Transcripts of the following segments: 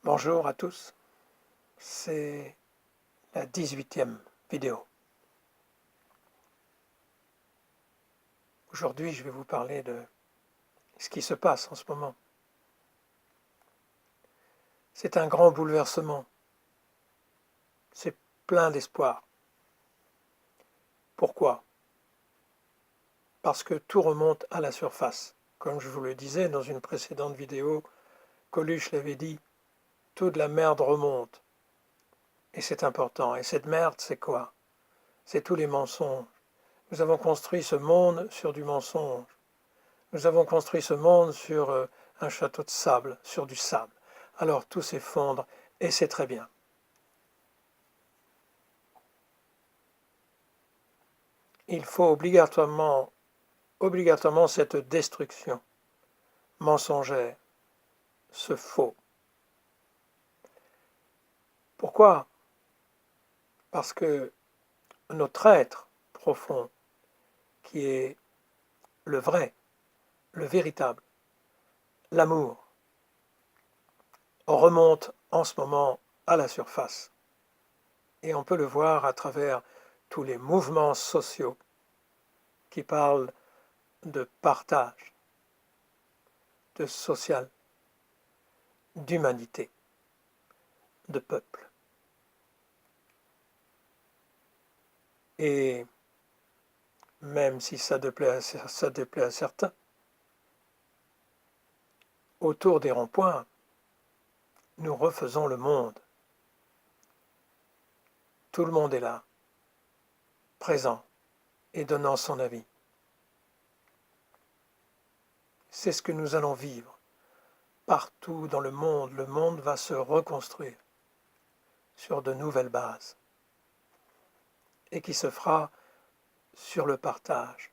Bonjour à tous, c'est la 18e vidéo. Aujourd'hui, je vais vous parler de ce qui se passe en ce moment. C'est un grand bouleversement. C'est plein d'espoir. Pourquoi? Parce que tout remonte à la surface. Comme je vous le disais dans une précédente vidéo, Coluche l'avait dit, toute la merde remonte. Et c'est important. Et cette merde, c'est quoi? C'est tous les mensonges. Nous avons construit ce monde sur du mensonge. Nous avons construit ce monde sur un château de sable, sur du sable. Alors tout s'effondre et c'est très bien. Il faut obligatoirement cette destruction mensongère, ce faux. Pourquoi? Parce que notre être profond, qui est le vrai, le véritable, l'amour, remonte en ce moment à la surface. Et on peut le voir à travers tous les mouvements sociaux qui parlent de partage, de social, d'humanité, de peuple. Et même si ça déplaît à certains, autour des ronds-points, nous refaisons le monde. Tout le monde est là, présent et donnant son avis. C'est ce que nous allons vivre. Partout dans le monde va se reconstruire sur de nouvelles bases et qui se fera sur le partage.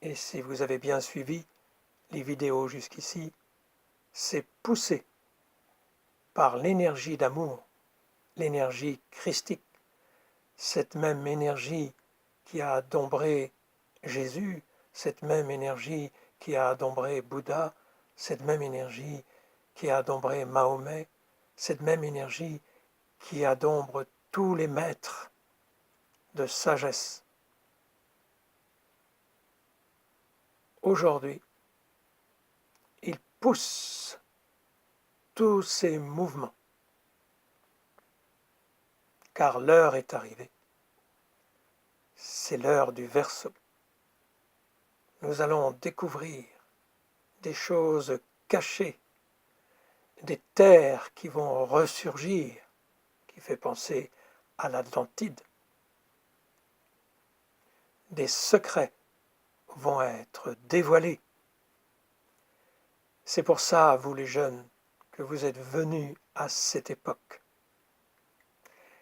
Et si vous avez bien suivi les vidéos jusqu'ici, c'est poussé par l'énergie d'amour, l'énergie christique, cette même énergie qui a adombré Jésus, cette même énergie qui a adombré Bouddha, cette même énergie qui a adombré Mahomet, cette même énergie qui adombre tous les maîtres de sagesse. Aujourd'hui, il pousse tous ces mouvements, car l'heure est arrivée. C'est l'heure du Verseau. Nous allons découvrir des choses cachées, des terres qui vont ressurgir, qui fait penser à l'Atlantide. Des secrets vont être dévoilés. C'est pour ça, vous les jeunes, que vous êtes venus à cette époque.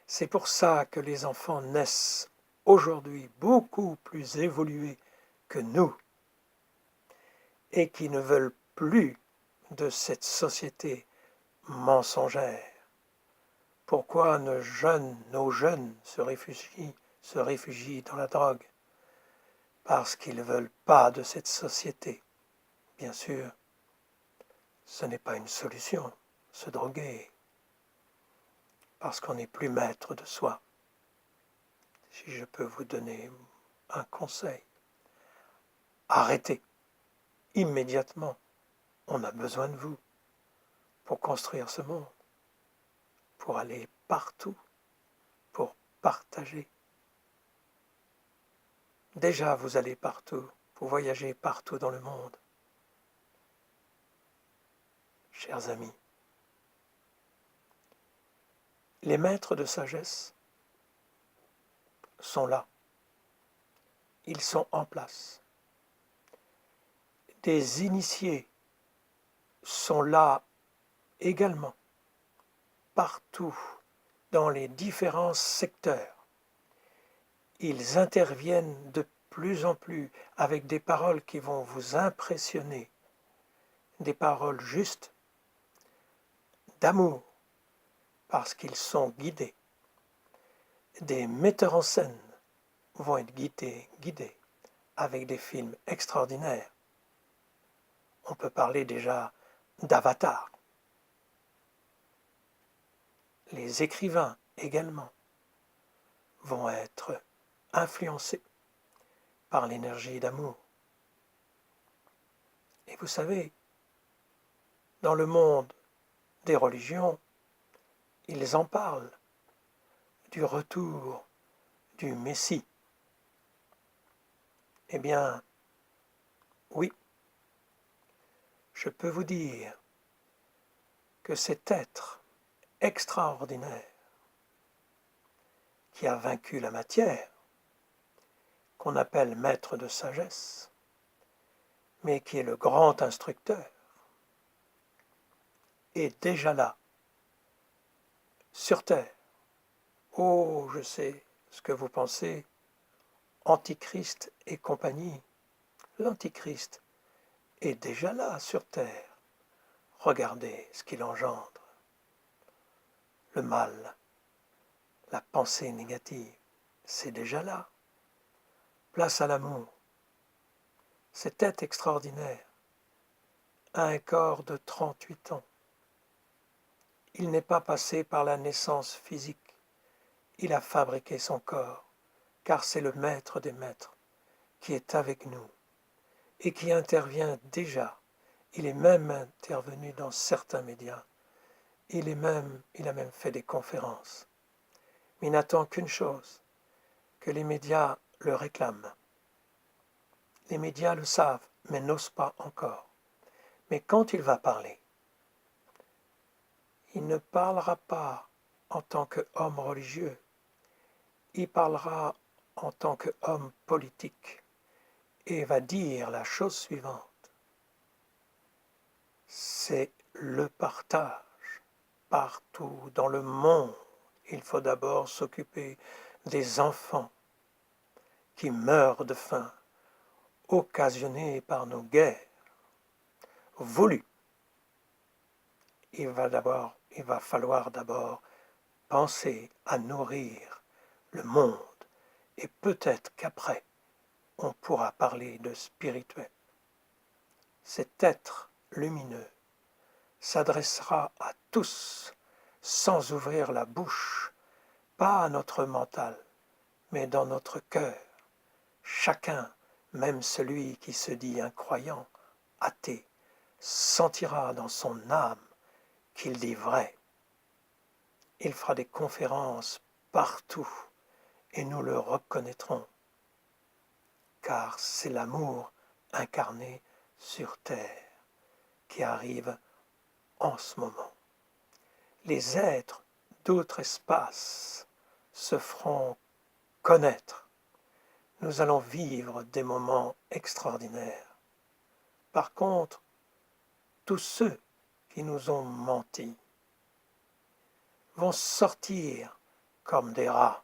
C'est pour ça que les enfants naissent aujourd'hui beaucoup plus évolués que nous et qui ne veulent plus de cette société mensongère. Pourquoi nos jeunes se réfugient dans la drogue? Parce qu'ils ne veulent pas de cette société. Bien sûr, ce n'est pas une solution, se droguer, parce qu'on n'est plus maître de soi. Si je peux vous donner un conseil, arrêtez immédiatement. On a besoin de vous pour construire ce monde, pour aller partout, pour partager. Déjà, vous allez partout, vous voyagez partout dans le monde. Chers amis, les maîtres de sagesse sont là. Ils sont en place. Des initiés sont là également, partout, dans les différents secteurs. Ils interviennent de plus en plus avec des paroles qui vont vous impressionner, des paroles justes, d'amour, parce qu'ils sont guidés. Des metteurs en scène vont être guidés avec des films extraordinaires. On peut parler déjà d'Avatar. les écrivains également, vont être influencés par l'énergie d'amour. Et vous savez, dans le monde des religions, ils en parlent du retour du Messie. Eh bien, oui, je peux vous dire que cet être extraordinaire qui a vaincu la matière, qu'on appelle maître de sagesse, mais qui est le grand instructeur, est déjà là, sur terre. Oh, je sais ce que vous pensez, Antichrist et compagnie. L'Antichrist est déjà là, sur terre. Regardez ce qu'il engendre. Le mal, la pensée négative, c'est déjà là. Place à l'amour. Cet être extraordinaire a un corps de 38 ans. Il n'est pas passé par la naissance physique. Il a fabriqué son corps, car c'est le maître des maîtres qui est avec nous et qui intervient déjà. Il est même intervenu dans certains médias. Il a même fait des conférences. Mais il n'attend qu'une chose, que les médias le réclament. Les médias le savent, mais n'osent pas encore. Mais quand il va parler, il ne parlera pas en tant qu'homme religieux, il parlera en tant qu'homme politique et va dire la chose suivante. C'est le partage partout dans le monde. Il faut d'abord s'occuper des enfants qui meurent de faim, occasionnées par nos guerres, voulues. Il va falloir d'abord penser à nourrir le monde et peut-être qu'après, on pourra parler de spirituel. Cet être lumineux s'adressera à tous sans ouvrir la bouche, pas à notre mental, mais dans notre cœur. Chacun, même celui qui se dit incroyant, athée, sentira dans son âme qu'il dit vrai. Il fera des conférences partout et nous le reconnaîtrons, car c'est l'amour incarné sur terre qui arrive en ce moment. Les êtres d'autres espaces se feront connaître. Nous allons vivre des moments extraordinaires. Par contre, tous ceux qui nous ont menti vont sortir comme des rats.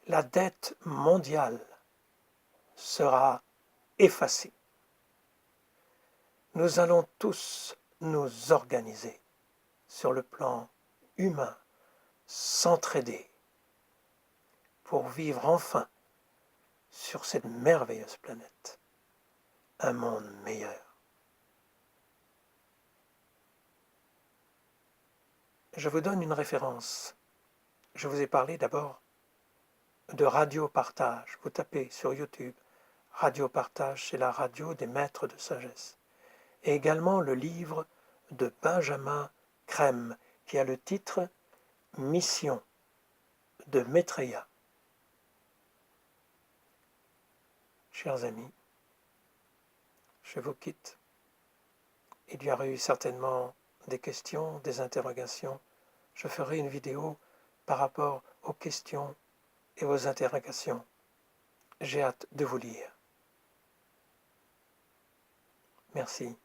La dette mondiale sera effacée. Nous allons tous nous organiser sur le plan humain, s'entraider pour vivre enfin sur cette merveilleuse planète un monde meilleur. Je vous donne une référence. Je vous ai parlé d'abord de Radio Partage. Vous tapez sur YouTube Radio Partage, c'est la radio des maîtres de sagesse. Et également le livre de Benjamin Crème qui a le titre Mission de Maitreya. Chers amis, je vous quitte. Il y aura eu certainement des questions, des interrogations. Je ferai une vidéo par rapport aux questions et aux interrogations. J'ai hâte de vous lire. Merci.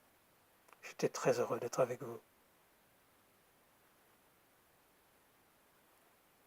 J'étais très heureux d'être avec vous.